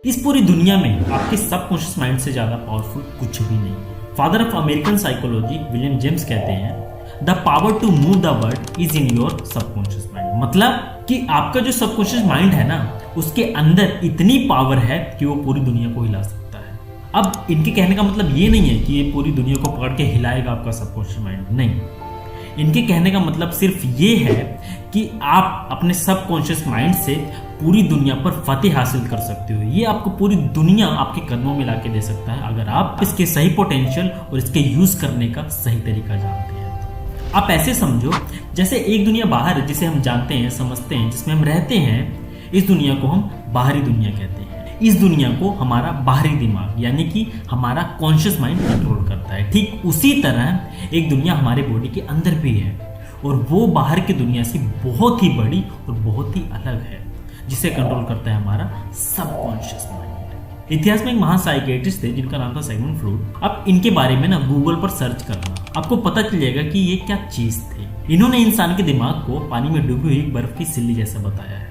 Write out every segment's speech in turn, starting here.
इस पूरी दुनिया में आपके सबकॉन्शियस माइंड से ज्यादा पावरफुल कुछ भी नहीं है। Father of American psychology William James कहते हैं the power to move the world is in your subconscious mind. मतलब कि आपका जो सबकॉन्शियस माइंड है ना, उसके अंदर इतनी पावर है कि वो पूरी दुनिया को हिला सकता है। अब इनके कहने का मतलब ये नहीं है कि ये पूरी दुनिया को पकड़ के हिलाएगा आपका सबकॉन्शियस माइंड, नहीं। इनके कहने का मतलब सिर्फ ये है कि आप अपने सबकॉन्शियस माइंड से पूरी दुनिया पर फतेह हासिल कर सकते हो। ये आपको पूरी दुनिया आपके कदमों में लाके दे सकता है अगर आप इसके सही पोटेंशियल और इसके यूज करने का सही तरीका जानते हैं। आप ऐसे समझो जैसे एक दुनिया बाहर है जिसे हम जानते हैं, समझते हैं, जिसमें हम रहते हैं। इस दुनिया को हम बाहरी दुनिया कहते हैं। इस दुनिया को हमारा बाहरी दिमाग यानी कि हमारा कॉन्शियस माइंड कंट्रोल करता है। ठीक उसी तरह एक दुनिया हमारे बॉडी के अंदर भी है और वो बाहर की दुनिया से बहुत ही बड़ी और बहुत ही अलग है, जिसे कंट्रोल करता है हमारा सबकॉन्शियस माइंड। इतिहास में एक महान साइकियाट्रिस्ट थे जिनका नाम था सिगमंड फ्रॉयड। अब इनके बारे में ना गूगल पर सर्च करना, आपको पता चल जाएगा कि ये क्या चीज थे। इन्होंने इंसान के दिमाग को पानी में डूबी हुई बर्फ की सिल्ली जैसा बताया है,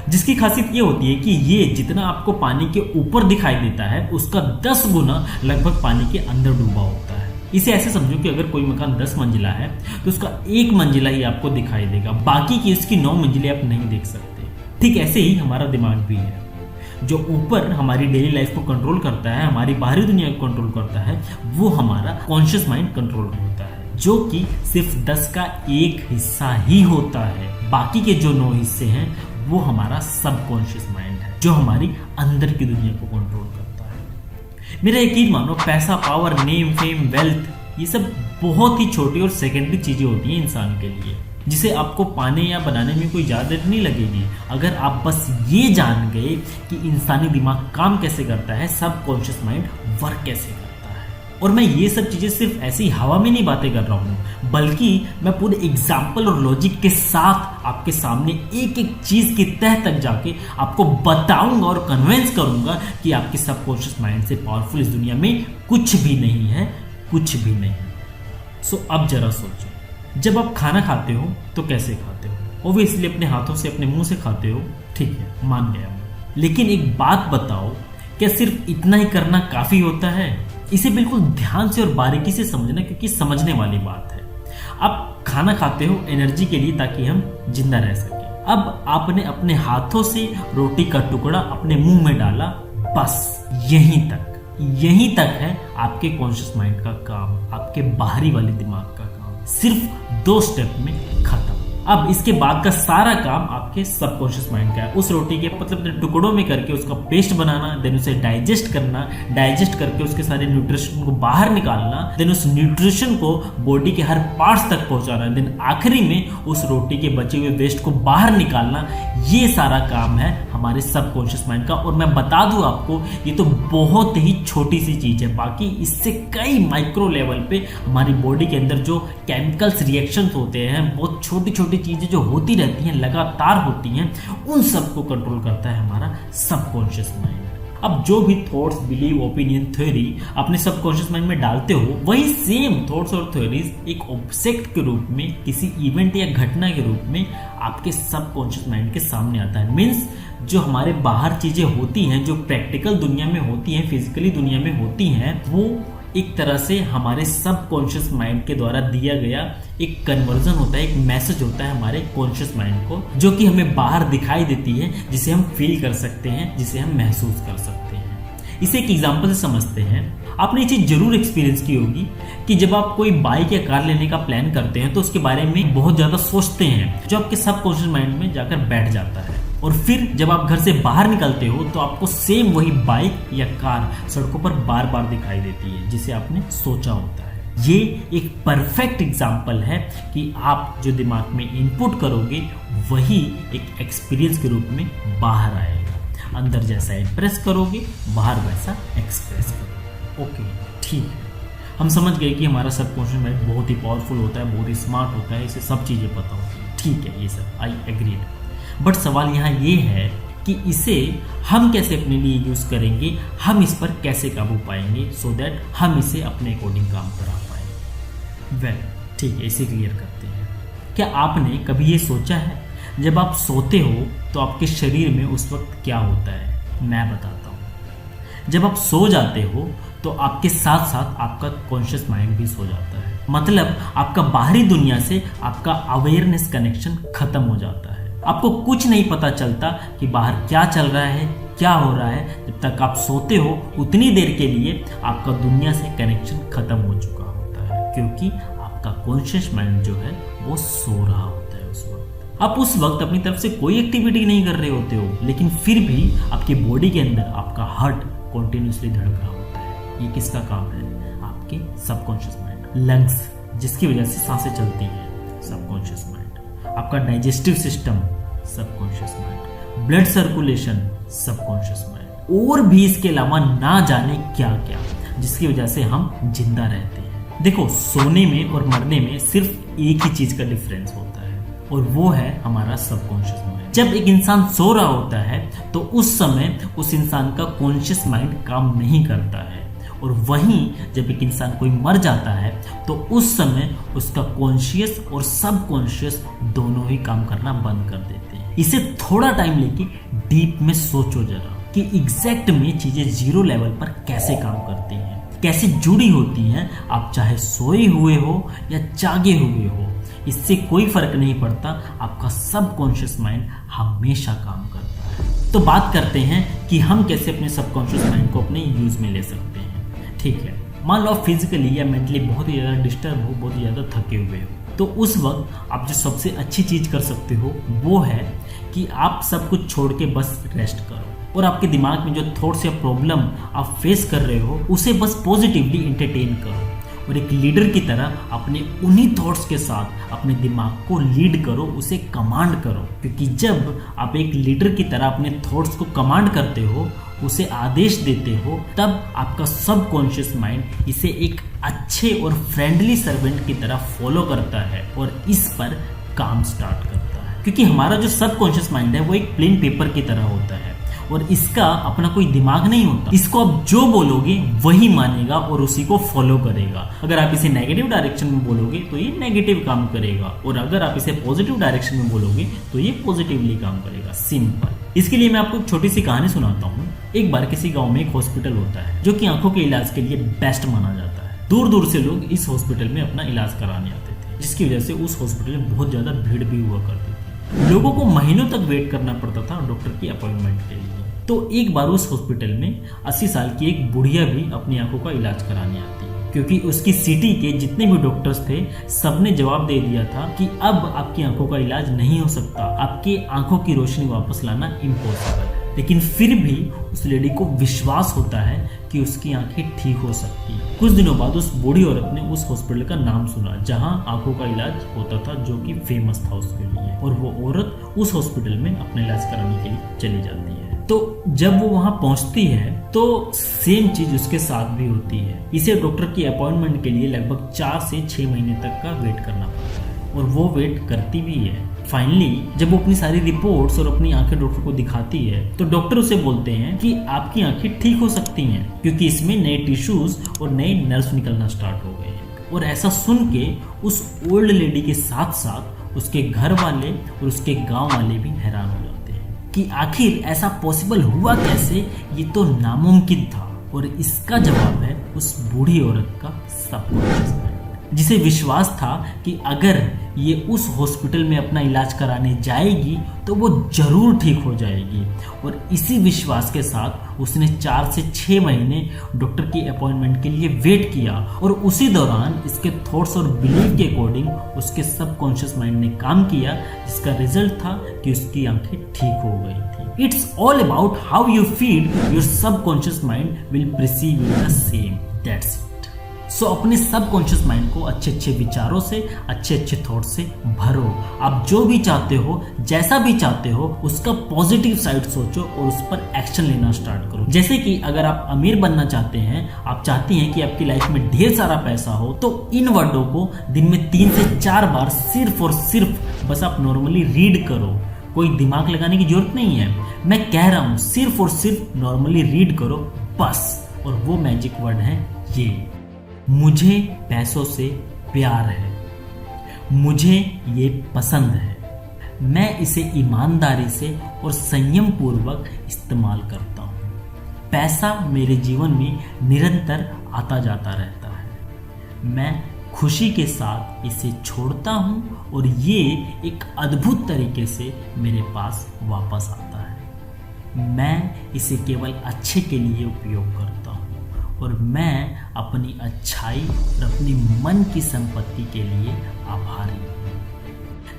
जिसकी खासियत ये होती है कि ये जितना आपको पानी के ऊपर दिखाई देता है उसका 10 गुना लगभग पानी के अंदर डूबा होता है। इसे ऐसे समझो कि अगर कोई मकान 10 मंजिला है तो उसका 1 मंजिला ही आपको दिखाई देगा, बाकी की उसकी 9 मंजिलें आप नहीं देख सकते। ठीक ऐसे ही हमारा दिमाग भी है, जो ऊपर हमारी डेली लाइफ को कंट्रोल करता है, हमारी बाहरी दुनिया को कंट्रोल करता है, वो हमारा कॉन्शियस माइंड कंट्रोल होता है, जो कि सिर्फ 10 का 1 हिस्सा ही होता है। बाकी के जो 9 हिस्से हैं वो हमारा सबकॉन्शियस माइंड है, जो हमारी अंदर की दुनिया को कंट्रोल करता है। मेरा यकीन मानो, पैसा, पावर, नेम, फेम, वेल्थ, ये सब बहुत ही छोटी और सेकेंडरी चीजें होती हैं इंसान के लिए, जिसे आपको पाने या बनाने में कोई ज़्यादा देर नहीं लगेगी अगर आप बस ये जान गए कि इंसानी दिमाग काम कैसे करता है, सबकॉन्शियस माइंड वर्क कैसे करता है। और मैं ये सब चीज़ें सिर्फ ऐसी हवा में नहीं बातें कर रहा हूँ, बल्कि मैं पूरे एग्जाम्पल और लॉजिक के साथ आपके सामने एक एक चीज़ की तह तक जाके आपको बताऊंगा और कन्विंस करूंगा कि आपके सबकॉन्शियस माइंड से पावरफुल इस दुनिया में कुछ भी नहीं है, कुछ भी नहीं। सो अब जरा सोचो, जब आप खाना खाते हो तो कैसे खाते हो? ओब्वियसली अपने हाथों से, अपने मुंह से खाते हो, ठीक है, मान गया मैं। लेकिन एक बात बताओ, क्या सिर्फ इतना ही करना काफी होता है? इसे बिल्कुल ध्यान से और बारीकी से समझना, क्योंकि समझने वाली बात है। आप खाना खाते हो एनर्जी के लिए, ताकि हम जिंदा रह सकें। अब आपने अपने हाथों से रोटी का टुकड़ा अपने मुंह में डाला, बस यहीं तक है आपके कॉन्शियस माइंड का काम, आपके बाहरी वाले दिमाग का काम सिर्फ 2 स्टेप में खत्म। अब इसके बाद का सारा काम आपके सबकॉन्शियस माइंड का है। उस रोटी के मतलब टुकड़ों में करके उसका पेस्ट बनाना, देन उसे डाइजेस्ट करना, डाइजेस्ट करके उसके सारे न्यूट्रिशन को बाहर निकालना, देन उस न्यूट्रिशन को बॉडी के हर पार्ट्स तक पहुंचाना, देन आखिरी में उस रोटी के बचे हुए वेस्ट को बाहर निकालना। ये सारा काम है हमारे सबकॉन्शियस माइंड का। और मैं बता दूं आपको, ये तो बहुत ही छोटी सी चीज है, बाकी इससे कई माइक्रो लेवल पे हमारी बॉडी के अंदर जो केमिकल्स रिएक्शंस होते हैं, बहुत छोटी छोटी चीजें जो होती रहती हैं, लगातार होती हैं, उन सबको कंट्रोल करता है हमारा सबकॉन्शियस माइंड। अब जो भी थॉट्स, बिलीव, ओपिनियन, थ्योरी अपने सबकॉन्शियस माइंड में डालते हो, वही सेम थॉट्स और थ्योरीज एक ऑब्जेक्ट के रूप में, किसी इवेंट या घटना के रूप में आपके सबकॉन्शियस माइंड के सामने आता है। मीन्स जो हमारे बाहर चीजें होती हैं, जो प्रैक्टिकल दुनिया में होती हैं, फिजिकली दुनिया में होती हैं, वो एक तरह से हमारे सबकॉन्शियस माइंड के द्वारा दिया गया एक कन्वर्जन होता है, एक मैसेज होता है हमारे कॉन्शियस माइंड को, जो कि हमें बाहर दिखाई देती है, जिसे हम फील कर सकते हैं, जिसे हम महसूस कर सकते हैं। इसे एक एग्जांपल से समझते हैं। आपने ये चीज जरूर एक्सपीरियंस की होगी कि जब आप कोई बाइक या कार लेने का प्लान करते हैं तो उसके बारे में बहुत ज्यादा सोचते हैं, जो आपके सबकॉन्शियस माइंड में जाकर बैठ जाता है। और फिर जब आप घर से बाहर निकलते हो तो आपको सेम वही बाइक या कार सड़कों पर बार बार दिखाई देती है, जिसे आपने सोचा होता है। ये एक परफेक्ट एग्जाम्पल है कि आप जो दिमाग में इनपुट करोगे वही एक एक्सपीरियंस के रूप में बाहर आएगा। अंदर जैसा इंप्रेस करोगे, बाहर वैसा एक्सप्रेस करोगे। ओके, ठीक है, हम समझ गए कि हमारा सबकॉन्शियस माइंड बहुत ही पावरफुल होता है, बहुत ही स्मार्ट होता है, इसे सब चीज़ें पता होती है। ठीक है, ये सब आई एग्रीड। बट सवाल यहाँ ये है कि इसे हम कैसे अपने लिए यूज करेंगे, हम इस पर कैसे काबू पाएंगे, सो दैट हम इसे अपने अकॉर्डिंग काम करा पाए। वेल, ठीक है, इसे क्लियर करते हैं। क्या आपने कभी ये सोचा है जब आप सोते हो तो आपके शरीर में उस वक्त क्या होता है? मैं बताता हूँ। जब आप सो जाते हो तो आपके साथ साथ आपका कॉन्शियस माइंड भी सो जाता है। मतलब आपका बाहरी दुनिया से आपका अवेयरनेस कनेक्शन खत्म हो जाता है। आपको कुछ नहीं पता चलता कि बाहर क्या चल रहा है, क्या हो रहा है। जब तक आप सोते हो उतनी देर के लिए आपका दुनिया से कनेक्शन खत्म हो चुका होता है, क्योंकि आपका कॉन्शियस माइंड जो है वो सो रहा होता है उस वक्त। आप उस वक्त अपनी तरफ से कोई एक्टिविटी नहीं कर रहे होते हो, लेकिन फिर भी आपकी बॉडी के अंदर आपका हार्ट कॉन्टिन्यूसली धड़क रहा होता है। ये किसका काम है? आपके सबकॉन्शियस माइंड। लंग्स, जिसकी वजह से सांसें चलती हैं, सबकॉन्शियस माइंड। आपका digestive system, subconscious mind. Blood circulation, subconscious mind. और भी इसके अलावा ना जाने क्या क्या, जिसकी वजह से हम जिंदा रहते हैं। देखो, सोने में और मरने में सिर्फ एक ही चीज का डिफरेंस होता है, और वो है हमारा सबकॉन्शियस माइंड। जब एक इंसान सो रहा होता है तो उस समय उस इंसान का कॉन्शियस माइंड काम नहीं करता है, और वहीं जब एक इंसान कोई मर जाता है तो उस समय उसका कॉन्शियस और सबकॉन्शियस दोनों ही काम करना बंद कर देते हैं। इसे थोड़ा टाइम लेके डीप में सोचो जरा कि एग्जैक्ट में चीजें जीरो लेवल पर कैसे काम करती हैं, कैसे जुड़ी होती हैं। आप चाहे सोए हुए हो या जागे हुए हो, इससे कोई फर्क नहीं पड़ता, आपका सबकॉन्शियस माइंड हमेशा काम करता है। तो बात करते हैं कि हम कैसे अपने सबकॉन्शियस माइंड को अपने यूज में ले सकते हैं। ठीक है, मान लो आप फिजिकली या मेंटली बहुत ही ज़्यादा डिस्टर्ब हो, बहुत ही ज़्यादा थके हुए हो, तो उस वक्त आप जो सबसे अच्छी चीज़ कर सकते हो वो है कि आप सब कुछ छोड़ के बस रेस्ट करो, और आपके दिमाग में जो थॉट्स या प्रॉब्लम आप फेस कर रहे हो उसे बस पॉजिटिवली एंटरटेन करो, और एक लीडर की तरह अपने उन्हीं थॉट्स के साथ अपने दिमाग को लीड करो, उसे कमांड करो। क्योंकि जब आप एक लीडर की तरह अपने थॉट्स को कमांड करते हो, उसे आदेश देते हो, तब आपका सबकॉन्शियस माइंड इसे एक अच्छे और फ्रेंडली सर्वेंट की तरह फॉलो करता है और इस पर काम स्टार्ट करता है। क्योंकि हमारा जो सबकॉन्शियस माइंड है वो एक प्लेन पेपर की तरह होता है, और इसका अपना कोई दिमाग नहीं होता। इसको आप जो बोलोगे वही मानेगा और उसी को फॉलो करेगा। अगर आप इसे नेगेटिव डायरेक्शन में बोलोगे तो ये नेगेटिव काम करेगा, और अगर आप इसे पॉजिटिव डायरेक्शन में बोलोगे तो ये पॉजिटिवली काम करेगा। सिंपल। इसके लिए मैं आपको एक छोटी सी कहानी सुनाता हूँ। एक बार किसी गाँव में एक हॉस्पिटल होता है जो कि आंखों के इलाज के लिए बेस्ट माना जाता है। दूर दूर से लोग इस हॉस्पिटल में अपना इलाज कराने आते थे, जिसकी वजह से उस हॉस्पिटल में बहुत ज्यादा भीड़ भी हुआ करती थी। लोगों को महीनों तक वेट करना पड़ता था डॉक्टर की अपॉइंटमेंट के लिए। तो एक बार उस हॉस्पिटल में 80 साल की एक बुढ़िया भी अपनी आंखों का इलाज कराने आती है, क्योंकि उसकी सिटी के जितने भी डॉक्टर्स थे सबने जवाब दे दिया था कि अब आपकी आंखों का इलाज नहीं हो सकता, आपकी आंखों की रोशनी वापस लाना इम्पॉसिबल है। लेकिन फिर भी उस लेडी को विश्वास होता है कि उसकी आंखें ठीक हो सकती है। कुछ दिनों बाद उस बूढ़ी औरत ने उस हॉस्पिटल का नाम सुना जहां आंखों का इलाज होता था, जो कि फेमस था उसके लिए, और वो औरत उस हॉस्पिटल में अपना इलाज कराने के लिए चली जाती है। तो जब वो वहां पहुंचती है तो सेम चीज उसके साथ भी होती है। इसे डॉक्टर की अपॉइंटमेंट के लिए लगभग 4 से 6 महीने तक का वेट करना पड़ता है, और वो वेट करती भी है। फाइनली जब वो अपनी सारी रिपोर्ट्स और अपनी आंखें डॉक्टर को दिखाती है तो डॉक्टर उसे बोलते हैं कि आपकी आंखें ठीक हो सकती हैं, क्योंकि इसमें नए टिश्यूज और नए नर्व्स निकलना स्टार्ट हो गए हैं। और ऐसा सुन के उस ओल्ड लेडी के साथ साथ उसके घर वाले और उसके गांव वाले भी हैरान हो जाते हैं कि आखिर ऐसा पॉसिबल हुआ कैसे, ये तो नामुमकिन था। और इसका जवाब है उस बूढ़ी औरत का सबकॉन्शियस माइंड, जिसे विश्वास था कि अगर ये उस हॉस्पिटल में अपना इलाज कराने जाएगी तो वो जरूर ठीक हो जाएगी। और इसी विश्वास के साथ उसने 4 से 6 महीने डॉक्टर की अपॉइंटमेंट के लिए वेट किया, और उसी दौरान इसके थॉट्स और बिलीफ के अकॉर्डिंग उसके सबकॉन्शियस माइंड ने काम किया, जिसका रिजल्ट था कि उसकी आंखें ठीक हो गई थी। It's all about how you feed your subconscious mind will perceive the same. That's it. So अपने सबकॉन्शियस माइंड को अच्छे अच्छे विचारों से, अच्छे अच्छे थॉट से भरो। आप जो भी चाहते हो, जैसा भी चाहते हो, उसका पॉजिटिव साइड सोचो और उस पर एक्शन लेना स्टार्ट करो। जैसे कि अगर आप अमीर बनना चाहते हैं, आप चाहती हैं कि आपकी लाइफ में ढेर सारा पैसा हो, तो इन वर्डों को दिन में 3 से 4 बार सिर्फ और सिर्फ बस आप नॉर्मली रीड करो। कोई दिमाग लगाने की जरूरत नहीं है, मैं कह रहा हूं सिर्फ और सिर्फ नॉर्मली रीड करो बस। और वो मैजिक वर्ड है ये: मुझे पैसों से प्यार है, मुझे ये पसंद है, मैं इसे ईमानदारी से और संयम पूर्वक इस्तेमाल करता हूँ। पैसा मेरे जीवन में निरंतर आता जाता रहता है। मैं खुशी के साथ इसे छोड़ता हूँ और ये एक अद्भुत तरीके से मेरे पास वापस आता है। मैं इसे केवल अच्छे के लिए उपयोग करता हूँ और मैं अपनी अच्छाई और अपनी मन की संपत्ति के लिए आभारी हूँ।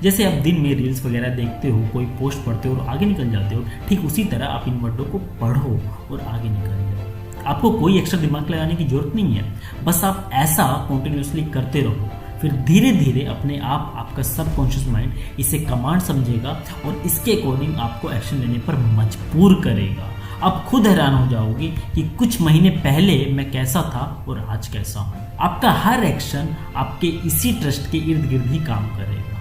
जैसे आप दिन में रील्स वगैरह देखते हो, कोई पोस्ट पढ़ते हो और आगे निकल जाते हो, ठीक उसी तरह आप इन वर्डों को पढ़ो और आगे निकल जाओ। आपको कोई एक्स्ट्रा दिमाग लगाने की जरूरत नहीं है, बस आप ऐसा कंटिन्यूसली करते रहो, फिर धीरे धीरे अपने आप आपका सबकॉन्शियस माइंड इसे कमांड समझेगा और इसके अकॉर्डिंग आपको एक्शन लेने पर मजबूर करेगा। आप खुद हैरान हो जाओगे कि कुछ महीने पहले मैं कैसा था और आज कैसा हूँ। आपका हर एक्शन आपके इसी ट्रस्ट के इर्द गिर्द ही काम करेगा।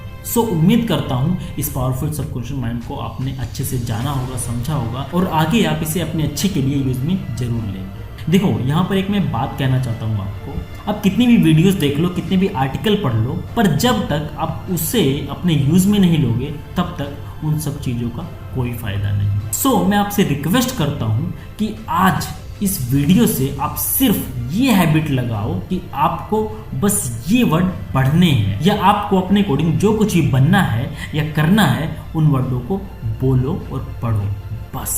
उम्मीद करता हूँ इस पावरफुल सबकॉन्शियस माइंड को आपने अच्छे से जाना होगा, समझा होगा और आगे आप इसे अपने अच्छे के लिए यूज में जरूर लेंगे। देखो, यहाँ पर एक मैं बात कहना चाहता हूँ आपको, आप कितनी भी वीडियोस देख लो, कितने भी आर्टिकल पढ़ लो, पर जब तक आप उसे अपने यूज में नहीं लोगे तब तक उन सब चीज़ों का कोई फायदा नहीं। मैं आपसे रिक्वेस्ट करता हूँ कि आज इस वीडियो से आप सिर्फ ये हैबिट लगाओ कि आपको बस ये वर्ड पढ़ने हैं या आपको अपने अकॉर्डिंग जो कुछ भी बनना है या करना है उन वर्डों को बोलो और पढ़ो बस।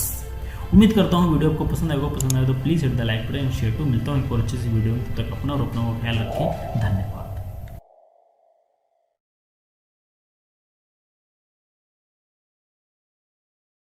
उम्मीद करता हूँ वीडियो आपको पसंद आएगा तो please hit the like button and share too. मिलता हूँ एक और अच्छी सी वीडियो में, तब तक अपना और अपना ख्याल रखें। धन्यवाद।